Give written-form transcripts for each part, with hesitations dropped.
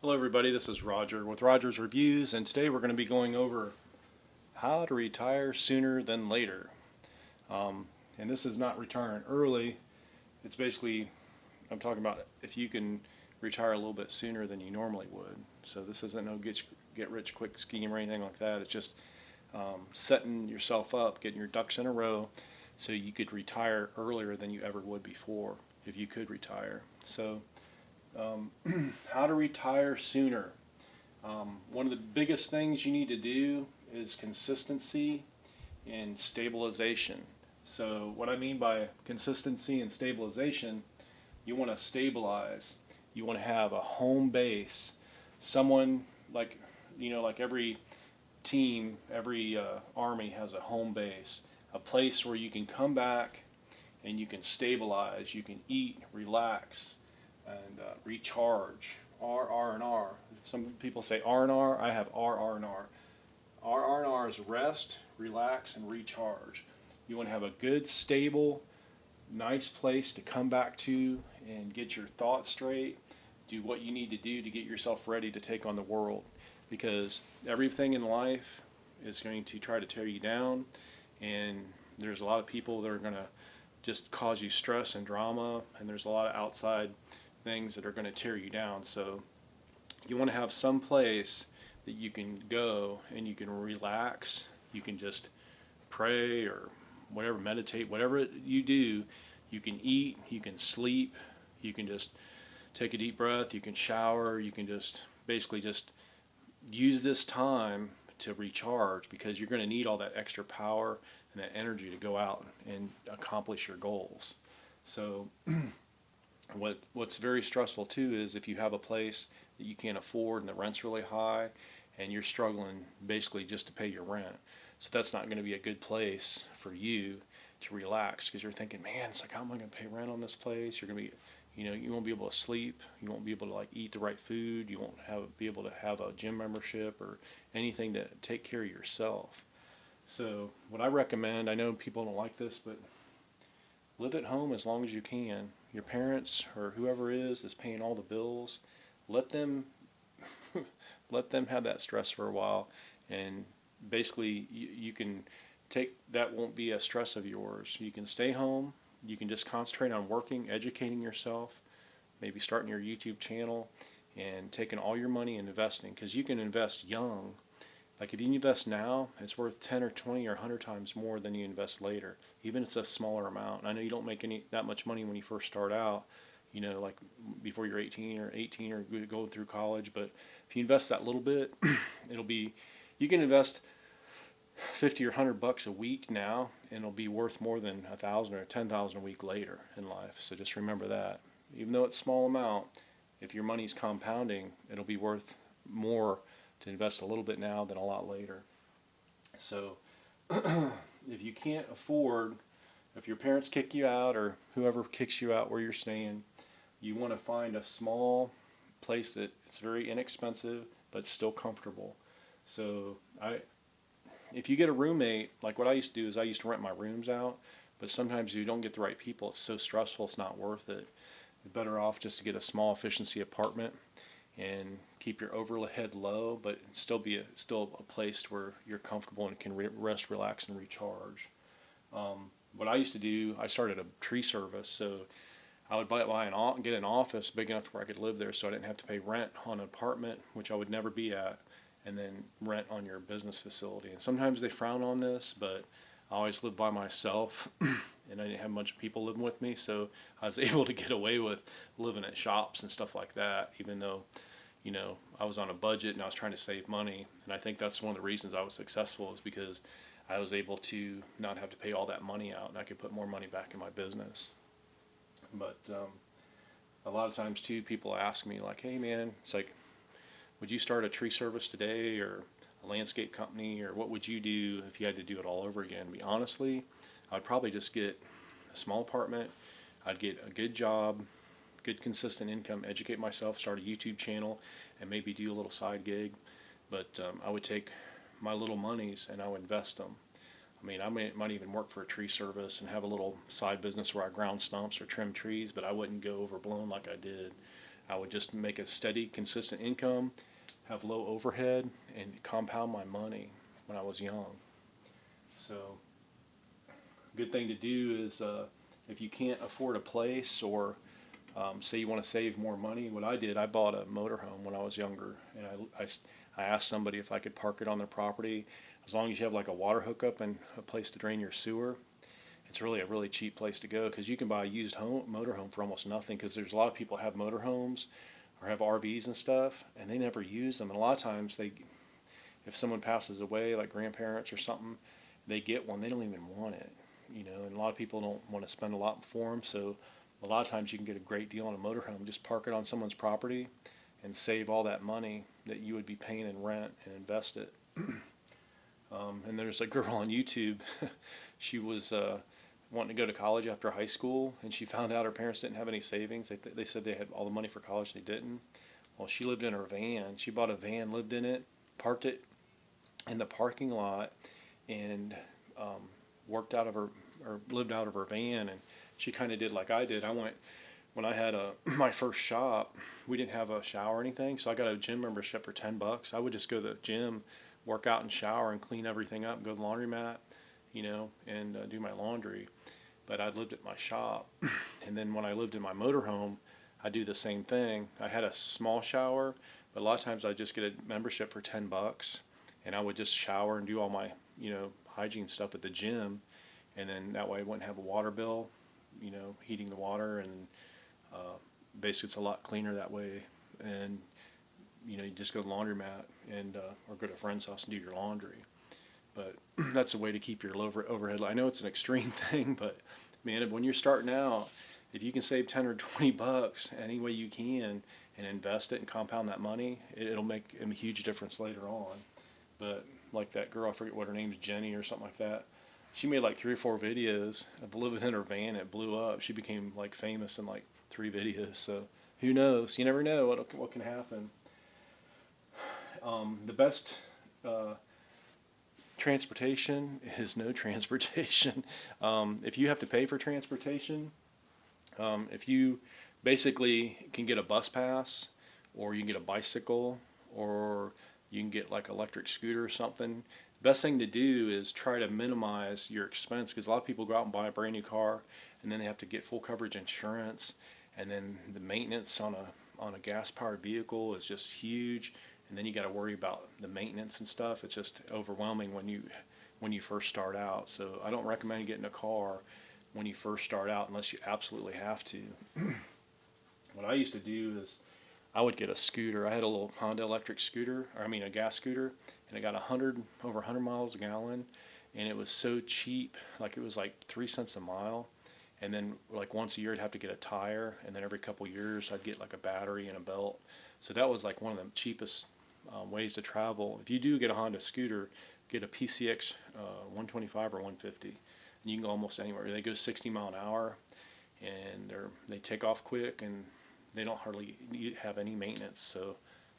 Hello everybody, this is Roger with Roger's Reviews, and today we're going to be going over how to retire sooner than later. And this is not retiring early, it's basically, I'm talking about if you can retire a little bit sooner than you normally would. So this isn't no get rich quick scheme or anything like that, it's just setting yourself up, getting your ducks in a row so you could retire earlier than you ever would before if you could retire. So how to retire sooner. One of the biggest things you need to do is consistency and stabilization. So what I mean by consistency and stabilization, you want to stabilize. You want to have a home base. Someone like, like every team, every army has a home base, a place where you can come back and you can stabilize, you can eat, relax, and recharge. R and R. Some people say R and R. I have R and R. R and R is rest, relax, and recharge. You want to have a good, stable, nice place to come back to and get your thoughts straight. Do what you need to do to get yourself ready to take on the world, because everything in life is going to try to tear you down, and there's a lot of people that are going to just cause you stress and drama, and there's a lot of outside things that are going to tear you down. So you want to have some place that you can go and you can relax. You can just pray or whatever, meditate, whatever you do. You can eat, you can sleep, you can just take a deep breath, you can shower, you can just basically just use this time to recharge, because you're going to need all that extra power and that energy to go out and accomplish your goals. So what's very stressful too is if you have a place that you can't afford and the rent's really high and you're struggling basically just to pay your rent. So that's not going to be a good place for you to relax, because you're thinking, man, it's like, how am I going to pay rent on this place? You're going to be, you won't be able to sleep. You won't be able to eat the right food. You won't be able to have a gym membership or anything to take care of yourself. So what I recommend, I know people don't like this, but live at home as long as you can. Your parents or whoever is paying all the bills. Let them let them have that stress for a while, and basically you can take that, won't be a stress of yours. You can stay home. You can just concentrate on working, educating yourself, maybe starting your YouTube channel, and taking all your money and investing, because you can invest young. Like if you invest now, it's worth 10 or 20 or 100 times more than you invest later, even if it's a smaller amount. I know you don't make that much money when you first start out, like before you're 18 or going through college, but if you invest that little bit, you can invest 50 or 100 bucks a week now, and it'll be worth more than 1,000 or 10,000 a week later in life. So just remember that. Even though it's a small amount, if your money's compounding, it'll be worth more to invest a little bit now than a lot later. So if you can't afford, if your parents kick you out or whoever kicks you out where you're staying, you want to find a small place that it's very inexpensive but still comfortable. So if you get a roommate, like what I used to do is I used to rent my rooms out, but sometimes you don't get the right people. It's so stressful, it's not worth it. You're better off just to get a small efficiency apartment and keep your overhead low, but still a place where you're comfortable and can rest, relax, and recharge. What I used to do, I started a tree service, so I would get an office big enough where I could live there, so I didn't have to pay rent on an apartment, which I would never be at, and then rent on your business facility. And sometimes they frown on this, but I always lived by myself, and I didn't have much people living with me, so I was able to get away with living at shops and stuff like that, even though, I was on a budget and I was trying to save money. And I think that's one of the reasons I was successful, is because I was able to not have to pay all that money out, and I could put more money back in my business. But a lot of times too, people ask me like, hey man, it's like, would you start a tree service today or a landscape company, or what would you do if you had to do it all over again? Honestly, I'd probably just get a small apartment. I'd get a good job, good consistent income, educate myself, start a YouTube channel, and maybe do a little side gig. But I would take my little monies and I would invest them. I might even work for a tree service and have a little side business where I ground stumps or trim trees, but I wouldn't go overblown like I did. I would just make a steady, consistent income, have low overhead, and compound my money when I was young. So, good thing to do is if you can't afford a place, or say you want to save more money. What I did, I bought a motorhome when I was younger, and I asked somebody if I could park it on their property, as long as you have like a water hookup and a place to drain your sewer. It's really a really cheap place to go, because you can buy a used motorhome for almost nothing, because there's a lot of people have motorhomes or have RVs and stuff, and they never use them. And a lot of times if someone passes away, like grandparents or something, they get one, they don't even want it, and a lot of people don't want to spend a lot for them. So a lot of times you can get a great deal on a motorhome. Just park it on someone's property and save all that money that you would be paying in rent and invest it. And there's a girl on YouTube. She was wanting to go to college after high school, and she found out her parents didn't have any savings. They said they had all the money for college, they didn't. Well, she lived in her van. She bought a van, lived in it, parked it in the parking lot, and worked out of her, or lived out of her van. And she kind of did like I did. When I had my first shop, we didn't have a shower or anything, so I got a gym membership for $10. I would just go to the gym, work out and shower and clean everything up, go to the laundromat, and do my laundry. But I lived at my shop. And then when I lived in my motorhome, I do the same thing. I had a small shower, but a lot of times I'd just get a membership for $10, and I would just shower and do all my, hygiene stuff at the gym. And then that way I wouldn't have a water bill, heating the water, and basically it's a lot cleaner that way. And, you just go to the laundromat and or go to a friend's house and do your laundry. But that's a way to keep your low overhead. I know it's an extreme thing, but man, when you're starting out, if you can save 10 or 20 bucks any way you can and invest it and compound that money, it'll make a huge difference later on. But like that girl, I forget what her name's, Jenny or something like that. She made like 3 or 4 videos of living in her van. It blew up. She became like famous in like 3 videos. So who knows? You never know what can happen. The best transportation is no transportation. If you have to pay for transportation, if you basically can get a bus pass, or you can get a bicycle, or you can get like electric scooter or something, best thing to do is try to minimize your expense, because a lot of people go out and buy a brand new car, and then they have to get full coverage insurance, and then the maintenance on a gas powered vehicle is just huge. And then you got to worry about the maintenance and stuff. It's just overwhelming when you first start out. So I don't recommend getting a car when you first start out unless you absolutely have to. What I used to do is I would get a scooter. I had a little Honda electric scooter, a gas scooter, and it got over 100 miles a gallon, and it was so cheap. Like it was like 3 cents a mile. And then like once a year I'd have to get a tire, and then every couple years I'd get like a battery and a belt. So that was like one of the cheapest ways to travel. If you do get a Honda scooter, get a PCX 125 or 150, and you can go almost anywhere. They go 60 mile an hour, and they take off quick, and they don't hardly have any maintenance. So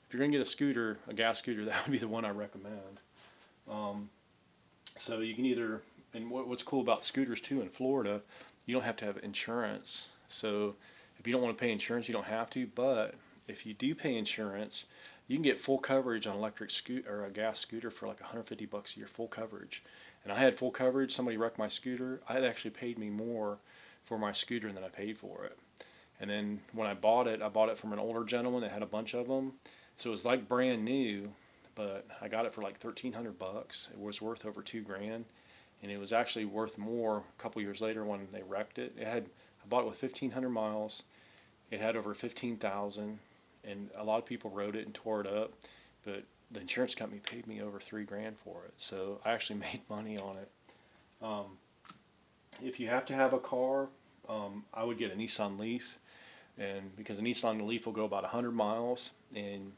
if you're gonna get a gas scooter, that would be the one I recommend. So you can either, and what's cool about scooters too in Florida, you don't have to have insurance. So if you don't want to pay insurance, you don't have to. But if you do pay insurance, you can get full coverage on electric scooter or a gas scooter for like $150 a year, full coverage. And I had full coverage. Somebody wrecked my scooter. I had actually paid me more for my scooter than I paid for it. And then when I bought it from an older gentleman that had a bunch of them. So it was like brand new, but I got it for like $1,300. It was worth over $2,000, and it was actually worth more a couple years later when they wrecked it. I bought it with 1,500 miles. It had over 15,000. And a lot of people rode it and tore it up, but the insurance company paid me over $3,000 for it. So I actually made money on it. If you have to have a car, I would get a Nissan Leaf, and because a Nissan Leaf will go about 100 miles, and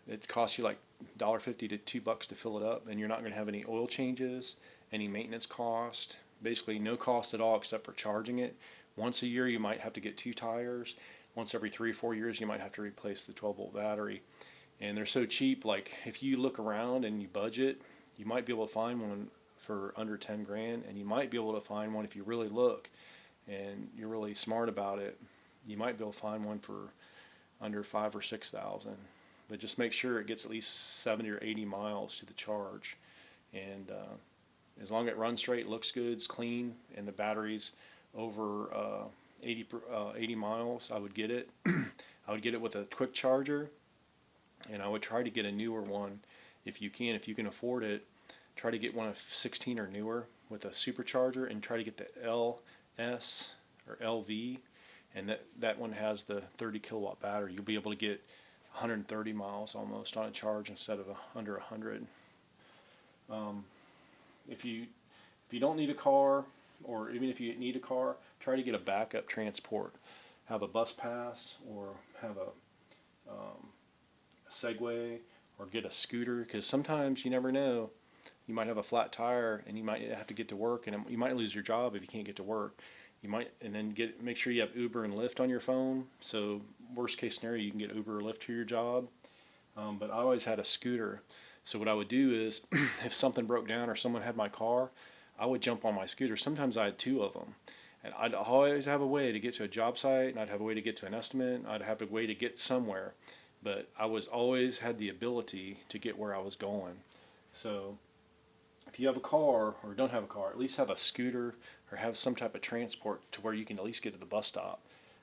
it costs you like $1.50 to $2 to fill it up, and you're not going to have any oil changes, any maintenance cost, basically no cost at all except for charging it. Once a year you might have to get 2 tires. Once every 3 or 4 years, you might have to replace the 12-volt battery. And they're so cheap, like if you look around and you budget, you might be able to find one for under $10,000, and you might be able to find one if you really look and you're really smart about it. You might be able to find one for under 5 or 6,000. But just make sure it gets at least 70 or 80 miles to the charge. And as long as it runs straight, looks good, it's clean, and the battery's over 80 miles, I would get it. I would get it with a quick charger, and I would try to get a newer one if you can. If you can afford it, try to get one of 16 or newer with a supercharger, and try to get the LS or LV, and that one has the 30 kilowatt battery. You'll be able to get 130 miles almost on a charge instead of under 100. If you don't need a car, or even if you need a car, try to get a backup transport. Have a bus pass, or have a Segway, or get a scooter, because sometimes you never know. You might have a flat tire and you might have to get to work, and you might lose your job if you can't get to work. You might, and then make sure you have Uber and Lyft on your phone. So worst case scenario, you can get Uber or Lyft to your job. But I always had a scooter. So what I would do is, if something broke down or someone had my car, I would jump on my scooter. Sometimes I had two of them. And I'd always have a way to get to a job site, and I'd have a way to get to an estimate. I'd have a way to get somewhere. But I was always had the ability to get where I was going. So if you have a car or don't have a car, at least have a scooter or have some type of transport to where you can at least get to the bus stop.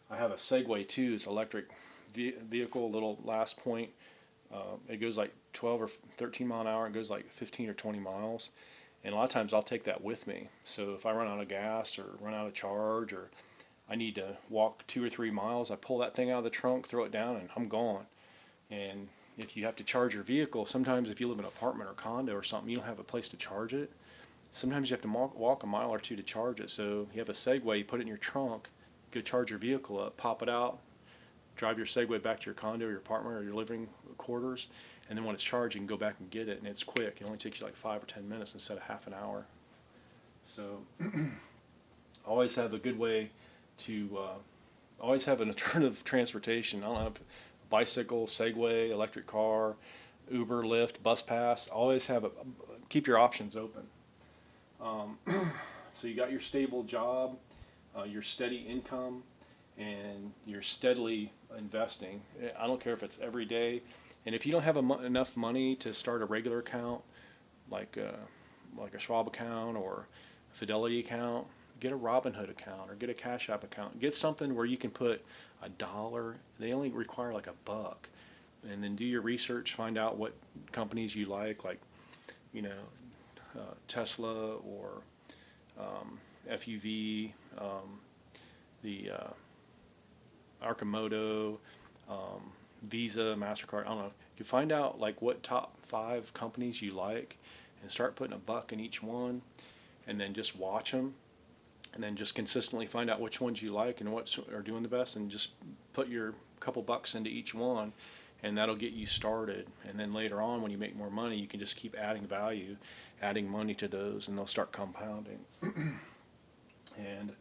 I have a Segway too. It's an electric vehicle, little last point. It goes like 12 or 13 mile an hour. It goes like 15 or 20 miles. And a lot of times I'll take that with me. So if I run out of gas or run out of charge, or I need to walk 2 or 3 miles, I pull that thing out of the trunk, throw it down, and I'm gone. And if you have to charge your vehicle, sometimes if you live in an apartment or condo or something, you don't have a place to charge it. Sometimes you have to walk a mile or two to charge it. So you have a Segway, you put it in your trunk, go charge your vehicle up, pop it out, drive your Segway back to your condo or your apartment or your living quarters, and then when it's charged, you can go back and get it, and it's quick. It only takes you like 5 or 10 minutes instead of half an hour. So always have a good way to, always have an alternative transportation. I don't know, bicycle, Segway, electric car, Uber, Lyft, bus pass. Always have keep your options open. So you got your stable job, your steady income, and you're steadily investing. I don't care if it's every day. And if you don't have enough money to start a regular account, like a Schwab account or a Fidelity account, get a Robinhood account or get a Cash App account. Get something where you can put $1. They only require like $1. And then do your research, find out what companies you like Tesla or FUV, the Arcimoto, Visa, MasterCard, I don't know. You find out like what top 5 companies you like and start putting $1 in each one, and then just watch them, and then just consistently find out which ones you like and what are doing the best, and just put your couple bucks into each one, and that'll get you started. And then later on, when you make more money, you can just keep adding value, adding money to those, and they'll start compounding. And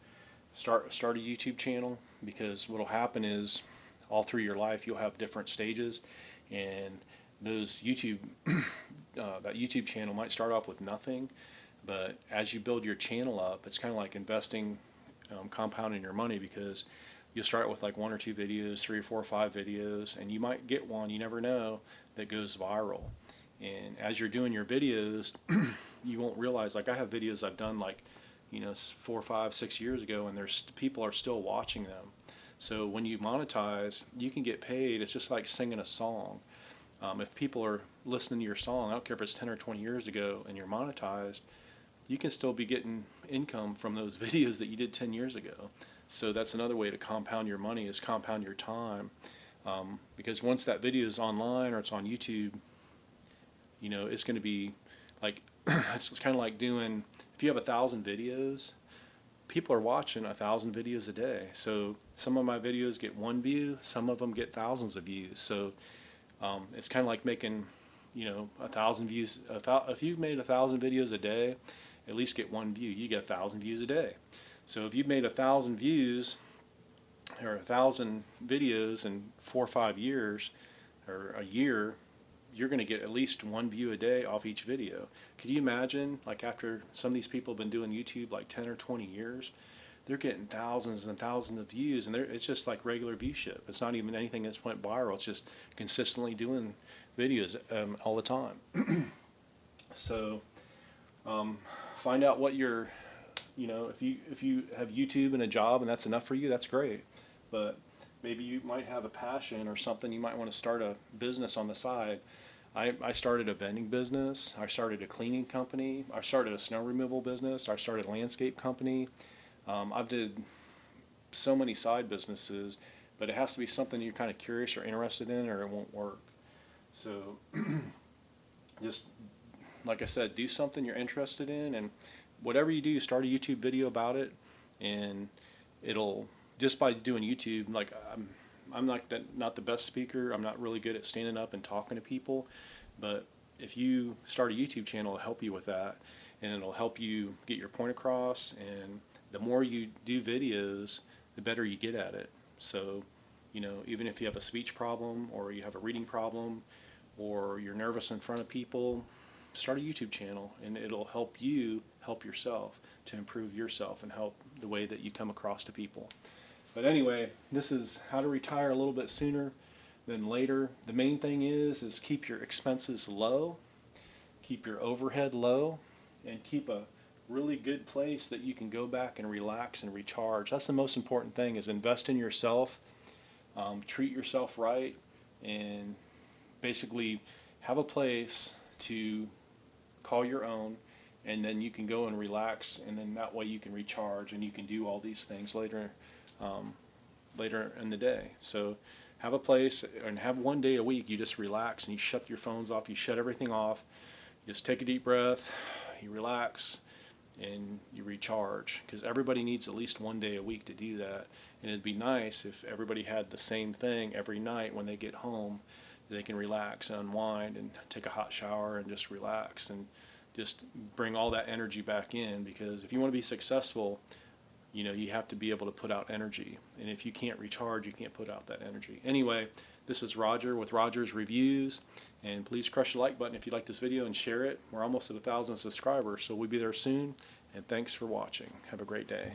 start a YouTube channel, because what'll happen is all through your life you'll have different stages, and those that YouTube channel might start off with nothing, but as you build your channel up, it's kind of like investing, compounding your money, because you'll start with like 1 or 2 videos, 3 or 4 or 5 videos, and you might get one, you never know, that goes viral. And as you're doing your videos, you won't realize, like I have videos I've done like 4, 5, 6 years ago, and people are still watching them. So when you monetize, you can get paid. It's just like singing a song. If people are listening to your song, I don't care if it's 10 or 20 years ago, and you're monetized, you can still be getting income from those videos that you did 10 years ago. So that's another way to compound your money, is compound your time. Because once that video is online or it's on YouTube, it's going to be like, it's kind of like doing, if you have 1,000 videos, people are watching 1,000 videos a day. So some of my videos get 1 view, some of them get thousands of views. So it's kind of like making 1,000 views. If you've made 1,000 videos a day, at least get 1 view. You get 1,000 views a day. So if you've made 1,000 views or 1,000 videos in 4 or 5 years or a year, you're going to get at least 1 view a day off each video. Could you imagine, like after some of these people have been doing YouTube like 10 or 20 years, they're getting thousands and thousands of views, and it's just like regular viewership. It's not even anything that's went viral. It's just consistently doing videos all the time. So find out what your, if you have YouTube and a job and that's enough for you, that's great. But maybe you might have a passion or something. You might want to start a business on the side. I started a vending business. I started a cleaning company. I started a snow removal business. I started a landscape company. I've did so many side businesses, but it has to be something you're kind of curious or interested in, or it won't work. So just like I said, do something you're interested in, and whatever you do, start a YouTube video about it, and it'll, just by doing YouTube, like I'm not the best speaker. I'm not really good at standing up and talking to people, but if you start a YouTube channel, it'll help you with that, and it'll help you get your point across. And the more you do videos, the better you get at it. So, even if you have a speech problem or you have a reading problem or you're nervous in front of people, start a YouTube channel, and it'll help you help yourself to improve yourself and help the way that you come across to people. But anyway, this is how to retire a little bit sooner than later. The main thing is keep your expenses low, keep your overhead low, and keep a really good place that you can go back and relax and recharge. That's the most important thing, is invest in yourself, treat yourself right, and basically have a place to call your own, and then you can go and relax, and then that way you can recharge and you can do all these things later in the day. So have a place, and have one day a week you just relax and you shut your phones off, you shut everything off, you just take a deep breath, you relax, and you recharge, because everybody needs at least one day a week to do that. And it'd be nice if everybody had the same thing every night when they get home. They can relax and unwind and take a hot shower and just relax and just bring all that energy back in, because if you want to be successful, you have to be able to put out energy, and if you can't recharge, you can't put out that energy. Anyway, this is Roger with Roger's Reviews, and please crush the like button if you like this video and share it. We're almost at 1,000 subscribers, so we'll be there soon, and thanks for watching. Have a great day.